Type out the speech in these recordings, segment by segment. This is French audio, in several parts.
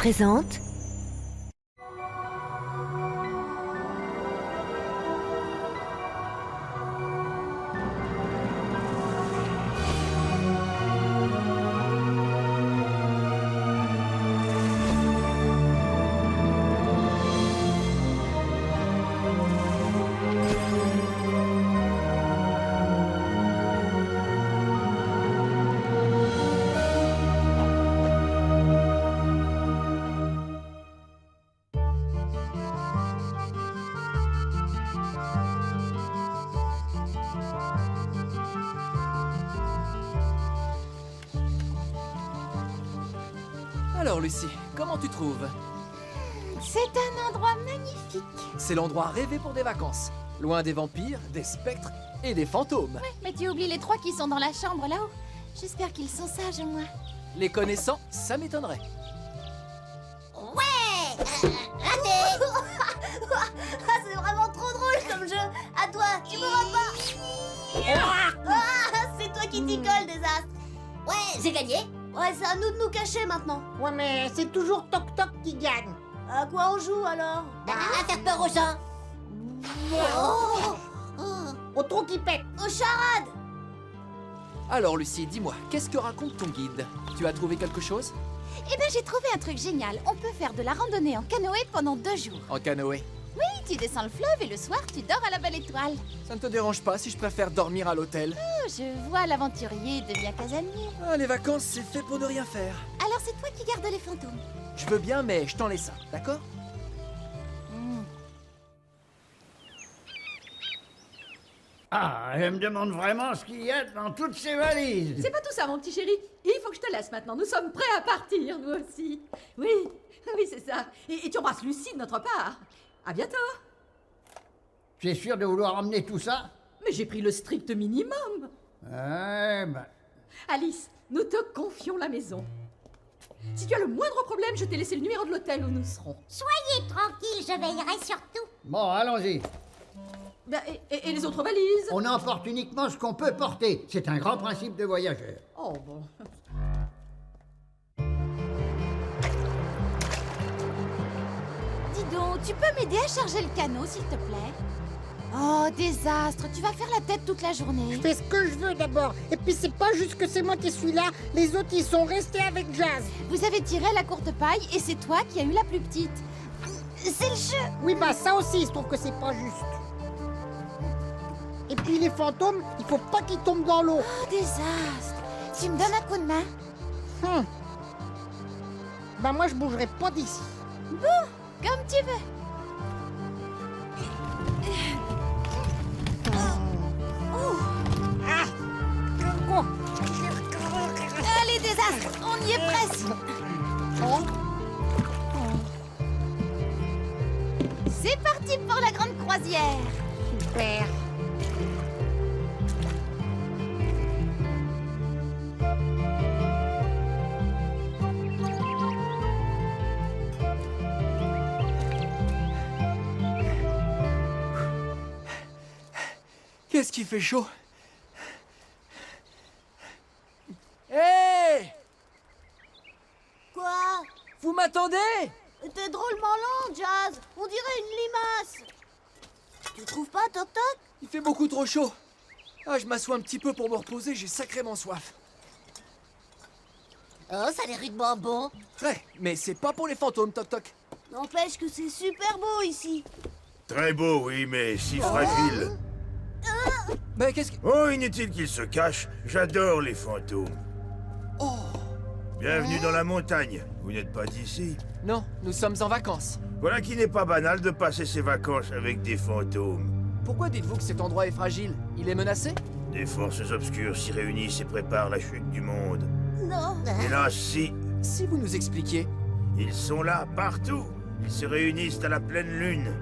présente... Alors Lucie, comment tu trouves? C'est un endroit magnifique. C'est l'endroit rêvé pour des vacances. Loin des vampires, des spectres et des fantômes. Ouais, mais tu oublies les trois qui sont dans la chambre là-haut. J'espère qu'ils sont sages au moins. Les connaissant, ça m'étonnerait. Ouais Raté Ah, c'est vraiment trop drôle comme jeu. À toi, tu me rends pas. Ah, c'est toi qui t'y colle, Désastre. Ouais, j'ai gagné. Ouais, c'est à nous de nous cacher maintenant. Ouais, mais c'est toujours Toc Toc qui gagne. À quoi on joue alors? À faire peur aux gens. Au trou qui pète. Aux charades. Alors Lucie, dis-moi, qu'est-ce que raconte ton guide? Tu as trouvé quelque chose? Eh ben j'ai trouvé un truc génial. On peut faire de la randonnée en canoë pendant 2 jours. En canoë. Oui, tu descends le fleuve et le soir tu dors à la belle étoile. Ça ne te dérange pas si je préfère dormir à l'hôtel? Oh, je vois l'aventurier devient casanier. Ah, les vacances, c'est fait pour ne rien faire. Alors c'est toi qui gardes les fantômes. Je veux bien, mais je t'en laisse un, d'accord? Ah, elle me demande vraiment ce qu'il y a dans toutes ces valises. C'est pas tout ça, mon petit chéri. Il faut que je te laisse maintenant. Nous sommes prêts à partir, nous aussi. Oui, oui, c'est ça. Et tu embrasses Lucie de notre part. À bientôt. Tu es sûr de vouloir emmener tout ça? Mais j'ai pris le strict minimum. Ouais, ben... Alice, nous te confions la maison. Si tu as le moindre problème, je t'ai laissé le numéro de l'hôtel où nous serons. Soyez tranquille, je veillerai sur tout. Bon, allons-y. Ben, et les autres valises? On emporte uniquement ce qu'on peut porter. C'est un grand principe de voyageur. Oh bon. Dis donc, tu peux m'aider à charger le canot s'il te plaît? Oh, désastre, tu vas faire la tête toute la journée. Je fais ce que je veux d'abord. Et puis c'est pas juste que c'est moi qui suis là. Les autres, ils sont restés avec Jazz. Vous avez tiré à la courte paille et c'est toi qui as eu la plus petite. C'est le jeu. Oui, bah ça aussi, je trouve que c'est pas juste. Et puis les fantômes, il faut pas qu'ils tombent dans l'eau. Oh, désastre. Tu me donnes un coup de main? Bah moi, je bougerai pas d'ici. Bon, comme tu veux. Oh. Allez, désastre, on y est presque. C'est parti pour la grande croisière. Super. Qu'est-ce qui fait chaud? Hé! Quoi? Vous m'attendez? T'es drôlement lent, Jazz. On dirait une limace. Tu trouves pas, Toc Toc? Il fait beaucoup trop chaud. Ah, je m'assois un petit peu pour me reposer, j'ai sacrément soif. Oh, ça a l'air rudement bon. Ouais, mais c'est pas pour les fantômes, Toc Toc. N'empêche que c'est super beau ici. Très beau, oui, mais si fragile. Ben, qu'est-ce que... Oh, inutile qu'il se cache, j'adore les fantômes. Oh! Bienvenue dans la montagne. Vous n'êtes pas d'ici. Non, nous sommes en vacances. Voilà qui n'est pas banal de passer ses vacances avec des fantômes. Pourquoi dites-vous que cet endroit est fragile? Il est menacé? Des forces obscures s'y réunissent et préparent la chute du monde. Non. Hélas, si, Si vous nous expliquiez... ils sont là, partout. Ils se réunissent à la pleine lune.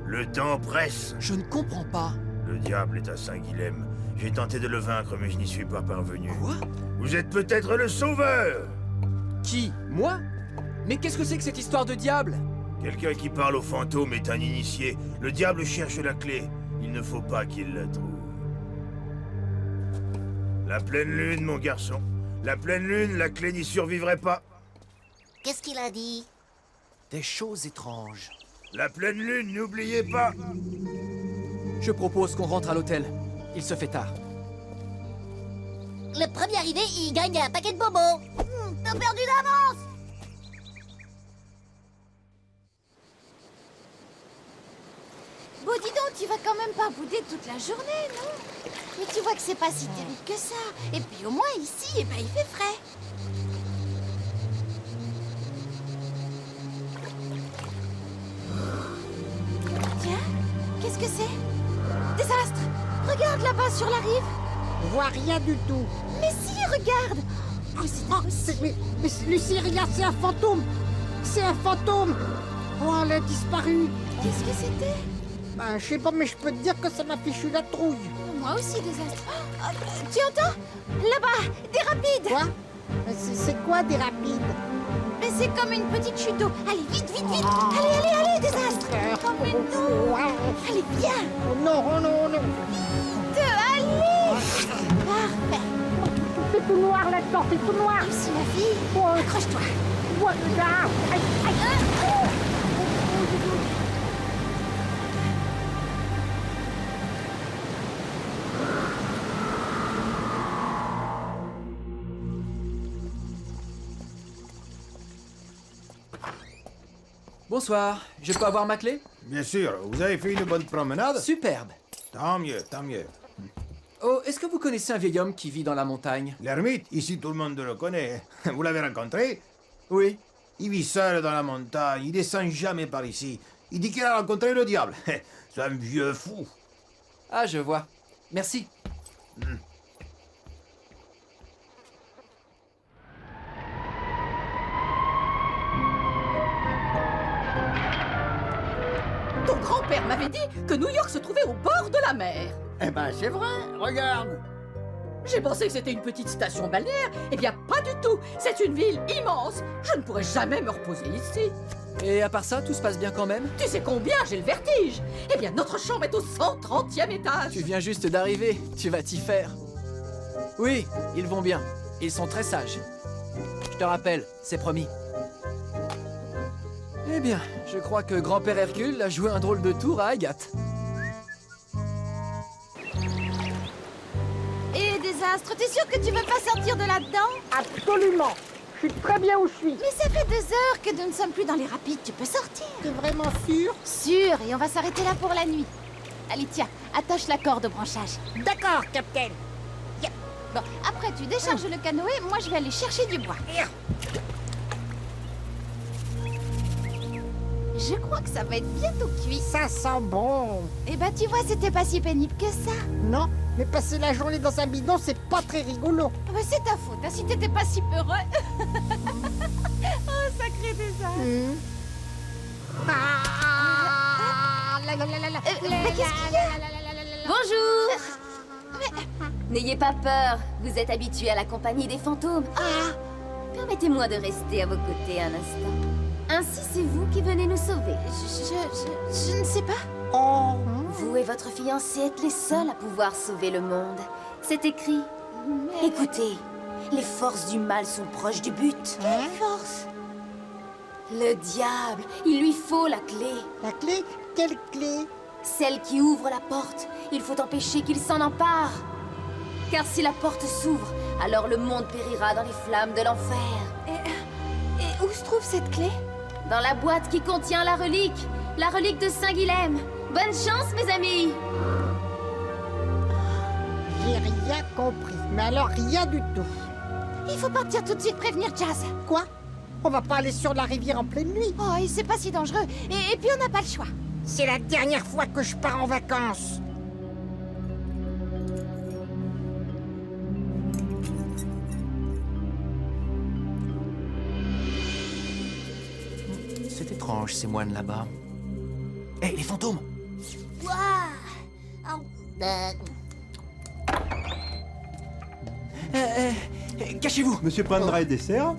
Le temps presse. Je ne comprends pas. Le diable est à Saint-Guilhem. J'ai tenté de le vaincre, mais je n'y suis pas parvenu. Quoi? Vous êtes peut-être le sauveur! Qui? Moi? Mais qu'est-ce que c'est que cette histoire de diable? Quelqu'un qui parle aux fantômes est un initié. Le diable cherche la clé. Il ne faut pas qu'il la trouve. La pleine lune, mon garçon. La pleine lune, la clé n'y survivrait pas. Qu'est-ce qu'il a dit? Des choses étranges. La pleine lune, n'oubliez pas. Je propose qu'on rentre à l'hôtel. Il se fait tard. Le premier arrivé, il gagne un paquet de bobos. T'as perdu d'avance. Bon, dis donc, tu vas quand même pas bouder toute la journée, non? Mais tu vois que c'est pas si terrible que ça. Et puis au moins ici, eh ben, il fait frais. Tiens, qu'est-ce que c'est? Désastre! Regarde là-bas sur la rive. Je vois rien du tout. Mais si, regarde! Oh, mais Lucie, regarde, c'est un fantôme. C'est un fantôme. Oh, elle a disparu. Qu'est-ce que c'était? Bah, je sais pas, mais je peux te dire que ça m'a fichu la trouille. Moi aussi, désastre. Oh, tu entends? Là-bas, des rapides! Quoi? C'est quoi des rapides? Mais c'est comme une petite chute d'eau. Allez, vite, vite, vite! Allez, désastre! Oh, mais non! Allez, viens! Oh non, oh non, oh non. Allez! Parfait! C'est tout noir là-dedans, c'est tout noir. Lucie, ma fille, Oh, accroche-toi! ouais, là. Aïe, aïe. Bonsoir, je peux avoir ma clé? Bien sûr, vous avez fait une bonne promenade? Superbe. Tant mieux, tant mieux. Oh, est-ce que vous connaissez un vieil homme qui vit dans la montagne? L'ermite, ici tout le monde le connaît. Vous l'avez rencontré? Oui. Il vit seul dans la montagne, il descend jamais par ici. Il dit qu'il a rencontré le diable. C'est un vieux fou. Ah, je vois. Merci. Ton grand-père m'avait dit que New York se trouvait au bord de la mer. Eh ben, c'est vrai, regarde. J'ai pensé que c'était une petite station balnéaire. Eh bien, pas du tout. C'est une ville immense. Je ne pourrais jamais me reposer ici. Et à part ça, tout se passe bien quand même? Tu sais combien j'ai le vertige? Eh bien, notre chambre est au 130e étage. Tu viens juste d'arriver, tu vas t'y faire. Oui, ils vont bien. Ils sont très sages. Je te rappelle, c'est promis. Eh bien, je crois que grand-père Hercule a joué un drôle de tour à Agathe. Et désastre, t'es sûr que tu veux pas sortir de là-dedans? Absolument. Je suis très bien où je suis. Mais ça fait 2 heures que nous ne sommes plus dans les rapides, tu peux sortir. T'es vraiment sûr? Sûr, et on va s'arrêter là pour la nuit. Allez, tiens, attache la corde au branchage. D'accord, Capitaine. Bon, après tu décharges le canoë, moi je vais aller chercher du bois. Je crois que ça va être bientôt cuit. Ça sent bon. Eh ben tu vois, c'était pas si pénible que ça. Non, mais passer la journée dans un bidon, c'est pas très rigolo. Ah bah, c'est ta faute, hein, si t'étais pas si peureux. Oh, sacré désastre. Ah, la, la, la, la, la, mais qu'est-ce qu'il y a? Bonjour. N'ayez pas peur, vous êtes habitué à la compagnie des fantômes. Permettez-moi de rester à vos côtés un instant. Ainsi, c'est vous qui venez nous sauver. Je ne sais pas. Oh, Vous et votre fiancé êtes les seuls à pouvoir sauver le monde. C'est écrit. Écoutez, les forces du mal sont proches du but. Quelle force? Le diable, il lui faut la clé. la clé? Quelle clé? Celle qui ouvre la porte. Il faut empêcher qu'il s'en empare. Car si la porte s'ouvre, alors le monde périra dans les flammes de l'enfer. Et où se trouve cette clé? Dans la boîte qui contient la relique de Saint-Guilhem. Bonne chance, mes amis. J'ai rien compris. Mais alors, rien du tout. Il faut partir tout de suite prévenir Jazz. Quoi? On va pas aller sur la rivière en pleine nuit. Oh, et c'est pas si dangereux. Et puis on n'a pas le choix. C'est la dernière fois que je pars en vacances. C'est étrange, ces moines là-bas. Hé, les fantômes! Cachez-vous! Monsieur prendra un dessert?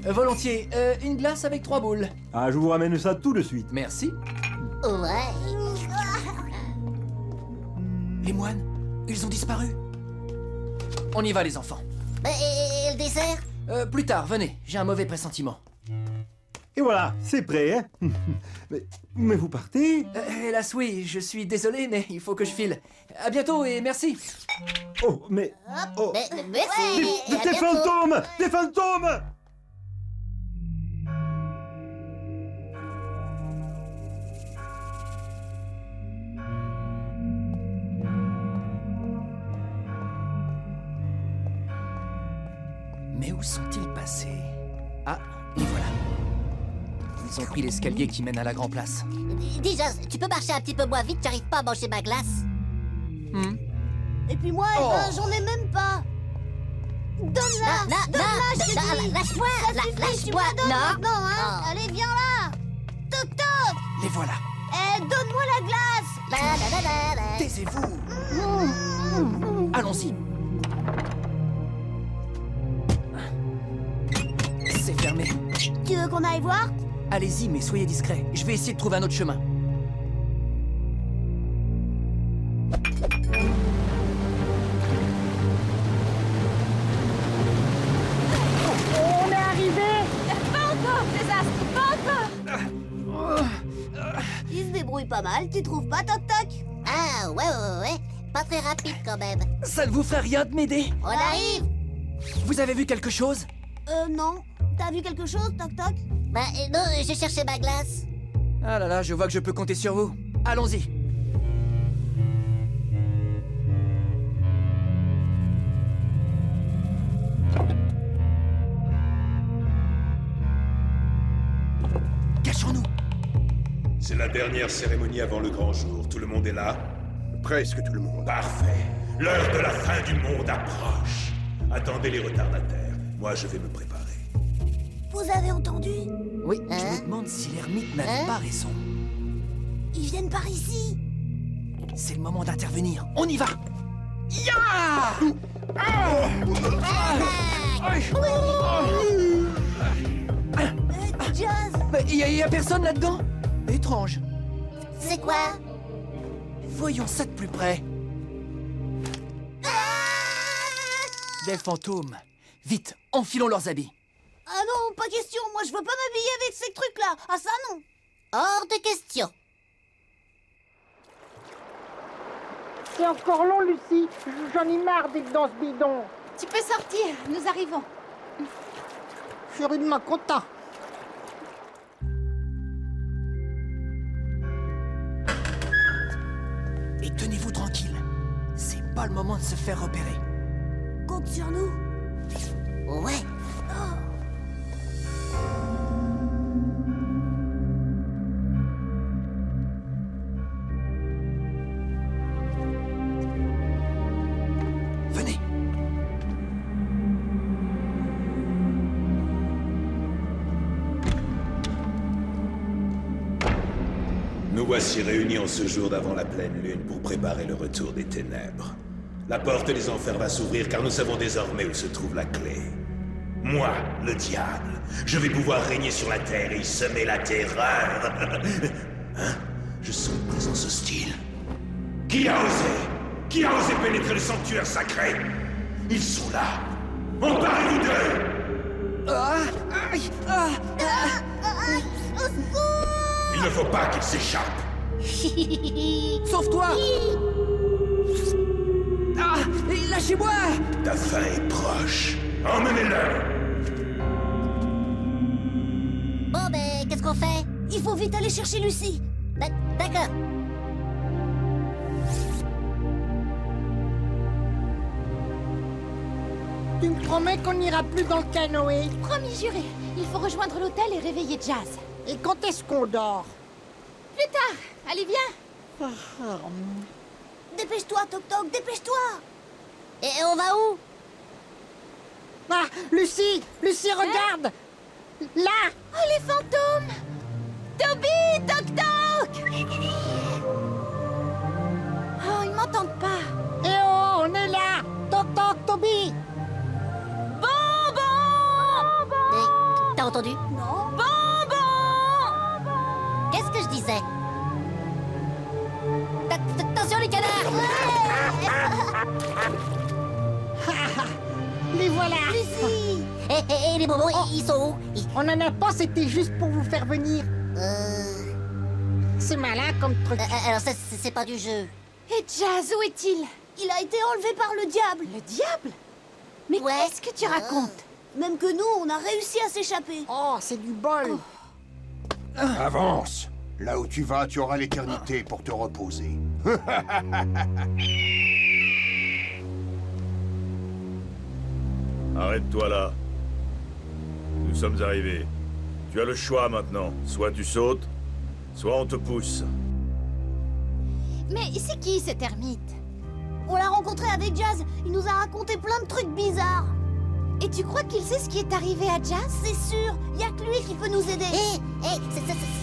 Volontiers, une glace avec 3 boules. Ah, je vous ramène ça tout de suite. Merci. Ouais. Les moines, ils ont disparu. On y va, les enfants. Et le dessert? Plus tard, venez, j'ai un mauvais pressentiment. Et voilà, c'est prêt, hein. mais vous partez? Hélas, oui, je suis désolé, mais il faut que je file. À bientôt et merci. Oh, mais... Oh. Merci. Des À bientôt. fantômes! Des fantômes! Mais où sont-ils passés? Ah, les voilà. Ils ont pris l'escalier qui mène à la Grand Place. Dis, Joss, tu peux marcher un petit peu moins vite, j'arrive pas à manger ma glace. Et puis moi, Oh. j'en ai même pas. Donne-la. Lâche-moi, lâche-moi, non. Maintenant, hein. Oh. Allez, viens là. Toc toc. Les voilà. Donne-moi la glace. Taisez-vous. Allons-y. C'est fermé. Tu veux qu'on aille voir? Allez-y, mais soyez discrets. Je vais essayer de trouver un autre chemin. On est arrivé. Pas encore, Désastre, pas encore. Il se débrouille pas mal, tu trouves pas, Toc Toc? Ah, ouais. Pas très rapide quand même. Ça ne vous ferait rien de m'aider? On arrive. Vous avez vu quelque chose? Non. T'as vu quelque chose, Toc Toc? Bah, non, j'ai cherché ma glace. Ah là là, je vois que je peux compter sur vous. Allons-y. Cachons-nous. C'est la dernière cérémonie avant le grand jour. Tout le monde est là? Presque tout le monde. Parfait. L'heure de la fin du monde approche. Attendez les retardataires. Moi, je vais me préparer. Vous avez entendu? Oui, je me demande si l'ermite n'avait pas raison. Ils viennent par ici. C'est le moment d'intervenir. On y va. Ya! Jazz. Mais y a personne là-dedans? Étrange. C'est quoi? Voyons ça de plus près. Des fantômes. Vite, enfilons leurs habits. Ah non, pas question. Moi, je veux pas m'habiller avec ces trucs-là. Ah ça, non. Hors de question. C'est encore long, Lucie. J'en ai marre d'être dans ce bidon. Tu peux sortir. Nous arrivons. Je suis rudement content. Et tenez-vous tranquille. C'est pas le moment de se faire repérer. Compte sur nous. Ouais. Venez. Nous voici réunis en ce jour d'avant la pleine lune pour préparer le retour des ténèbres. La porte des enfers va s'ouvrir car nous savons désormais où se trouve la clé. Moi, le diable, je vais pouvoir régner sur la terre et y semer la terreur. Hein? Je sens une présence hostile. Qui a osé pénétrer le sanctuaire sacré? Ils sont là. Emparez-vous d'eux. Il ne faut pas qu'ils s'échappent. Sauve-toi. Ah, lâchez-moi. Ta fin est proche. Emmenez-le. Bon, mais qu'est-ce qu'on fait? Il faut vite aller chercher Lucie. D'accord. Tu me promets qu'on n'ira plus dans le canoë? Promis juré. Il faut rejoindre l'hôtel et réveiller Jazz. Et quand est-ce qu'on dort? Plus tard. Allez, viens. Dépêche-toi, Toc Toc, dépêche-toi. Et on va où? Ah, Lucie! Lucie, regarde! Là! Oh, les fantômes. Toby, Toc Toc. Oh, ils m'entendent pas. Eh oh, on est là! Toc toc, Toby! T'as entendu? Non. Qu'est-ce que je disais? Attention les canards! Les voilà! Lucie. Et Et les bonbons, ils sont où? On n'en a pas, c'était juste pour vous faire venir. C'est malin comme truc. Alors ça, c'est pas du jeu. Et Jazz, où est-il? Il a été enlevé par le diable. Le diable? Mais qu'est-ce que tu racontes? Même que nous, on a réussi à s'échapper. Oh, c'est du bol. Avance. Là où tu vas, tu auras l'éternité pour te reposer. Arrête-toi là. Nous sommes arrivés. Tu as le choix maintenant. Soit tu sautes, soit on te pousse. Mais c'est qui cet ermite? On l'a rencontré avec Jazz. Il nous a raconté plein de trucs bizarres. Et tu crois qu'il sait ce qui est arrivé à Jazz? C'est sûr. Y a que lui qui peut nous aider.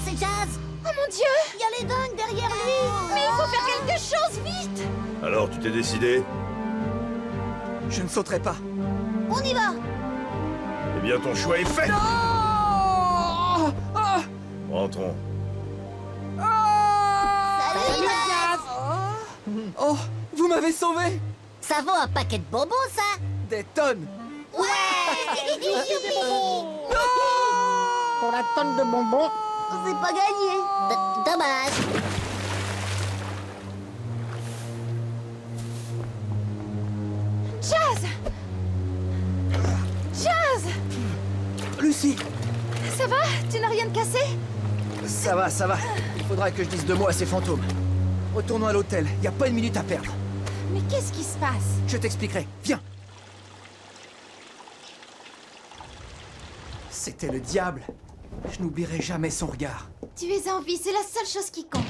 C'est Jazz. Oh mon Dieu! Y a les dingues derrière lui. Mais il faut faire quelque chose, vite! Alors tu t'es décidé? Je ne sauterai pas. On y va. Eh bien ton choix est fait. Non! Rentrons. Salut, Jazz. Oh, vous m'avez sauvé! Ça vaut un paquet de bonbons, ça. Des tonnes! Ouais. Pour la tonne de bonbons. C'est pas gagné. Dommage. Jazz! Jazz! Lucie! Ça va? Tu n'as rien de cassé? Ça va, ça va. Il faudra que je dise 2 mots à ces fantômes. Retournons à l'hôtel, y a pas une minute à perdre. Mais qu'est-ce qui se passe? Je t'expliquerai, viens. C'était le diable. Je n'oublierai jamais son regard. Tu es en vie, c'est la seule chose qui compte.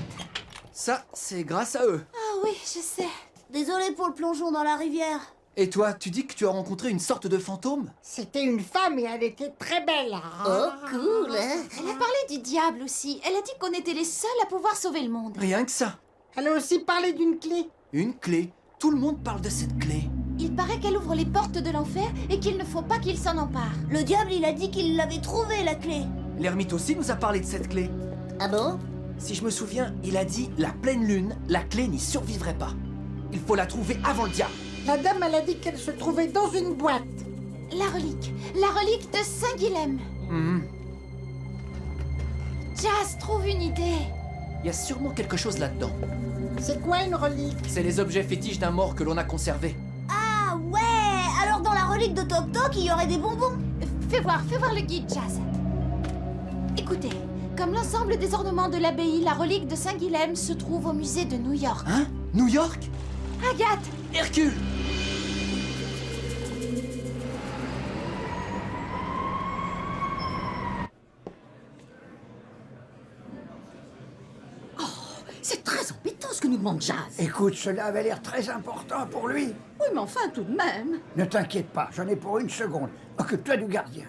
Ça, c'est grâce à eux. Ah oui, je sais. Désolé pour le plongeon dans la rivière. Et toi, tu dis que tu as rencontré une sorte de fantôme? C'était une femme et elle était très belle. Oh, cool. Elle a parlé du diable aussi. Elle a dit qu'on était les seuls à pouvoir sauver le monde. Rien que ça. Elle a aussi parlé d'une clé. Une clé. Tout le monde parle de cette clé. Il paraît qu'elle ouvre les portes de l'enfer et qu'il ne faut pas qu'il s'en empare. Le diable, il a dit qu'il l'avait trouvée, la clé. L'ermite aussi nous a parlé de cette clé. Ah bon? Si je me souviens, il a dit la pleine lune, la clé n'y survivrait pas. Il faut la trouver avant le diable. La dame, elle a dit qu'elle se trouvait dans une boîte. La relique de Saint-Guilhem. Jazz, trouve une idée. Il y a sûrement quelque chose là-dedans. C'est quoi une relique? C'est les objets fétiches d'un mort que l'on a conservés. Ah ouais. Alors dans la relique de Toc Toc, il y aurait des bonbons. Fais voir le guide, Jazz. Écoutez, comme l'ensemble des ornements de l'abbaye, la relique de Saint-Guilhem se trouve au musée de New York. Hein? New York? Agathe! Hercule! C'est très embêtant ce que nous demande Jazz. Écoute, cela avait l'air très important pour lui. Oui, mais enfin, tout de même. Ne t'inquiète pas, j'en ai pour 1 seconde. Occupe-toi du gardien.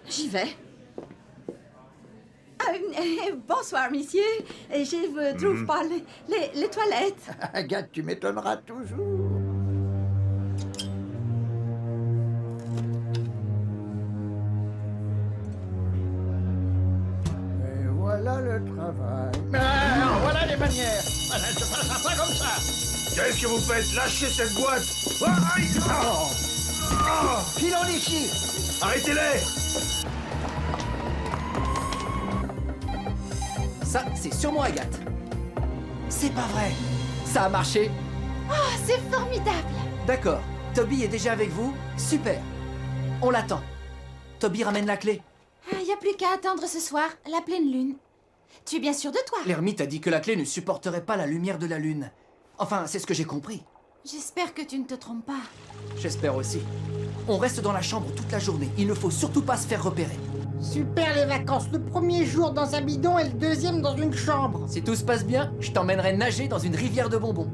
J'y vais. Bonsoir, messieurs. Je ne trouve pas les toilettes. Agathe, tu m'étonneras toujours. Et voilà le travail. Ah, voilà les manières. Voilà, ne se passera pas comme ça. Qu'est-ce que vous faites? Lâchez cette boîte! Filons d'ici. Arrêtez-les! Ça, c'est sûrement Agathe. C'est pas vrai. Ça a marché. Oh, c'est formidable. D'accord. Toby est déjà avec vous? Super. On l'attend. Toby ramène la clé. Il n'y a plus qu'à attendre ce soir, la pleine lune. Tu es bien sûr de toi? L'ermite a dit que la clé ne supporterait pas la lumière de la lune. Enfin, c'est ce que j'ai compris. J'espère que tu ne te trompes pas. J'espère aussi. On reste dans la chambre toute la journée. Il ne faut surtout pas se faire repérer. Super les vacances. Le premier jour dans un bidon et le deuxième dans une chambre. Si tout se passe bien, je t'emmènerai nager dans une rivière de bonbons.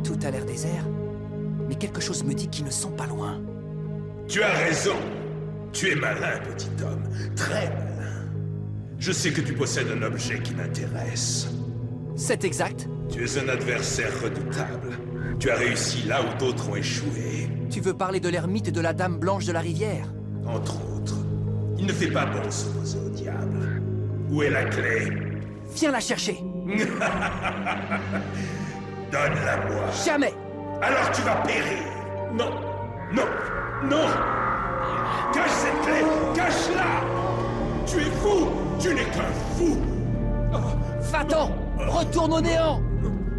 Tout a l'air désert, mais quelque chose me dit qu'ils ne sont pas loin. Tu as raison. Tu es malin, petit homme. Très malin. Je sais que tu possèdes un objet qui m'intéresse. C'est exact. Tu es un adversaire redoutable. Tu as réussi là où d'autres ont échoué. Tu veux parler de l'ermite et de la dame blanche de la rivière? Entre autres. Il ne fait pas bon s'opposer au diable. Où est la clé? Viens la chercher. Donne-la-moi. Jamais. Alors tu vas périr. Non, non, non. Cache cette clé, cache-la. Tu es fou. Tu n'es qu'un fou. Va-t'en. Retourne au néant.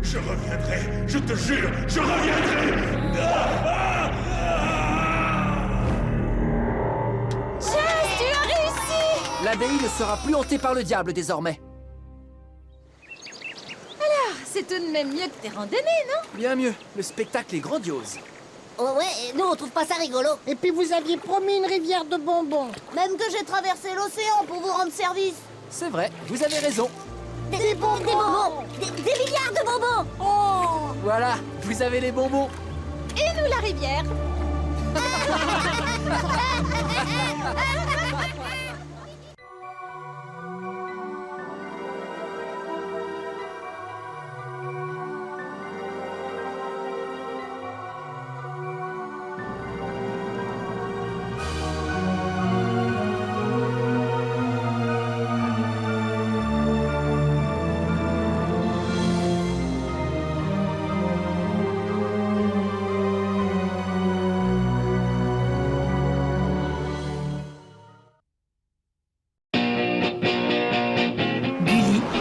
Je reviendrai, je te jure, je reviendrai. Chess, tu as réussi! L'abbaye ne sera plus hantée par le diable désormais. Alors, c'est tout de même mieux que tes randonnées, non? Bien mieux. Le spectacle est grandiose. Oh ouais, nous on trouve pas ça rigolo. Et puis vous aviez promis une rivière de bonbons. Même que j'ai traversé l'océan pour vous rendre service. C'est vrai, vous avez raison. Des bonbons. Des milliards de bonbons. Oh! Voilà, vous avez les bonbons. Et nous, la rivière.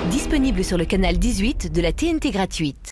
Disponible sur le canal 18 de la TNT gratuite.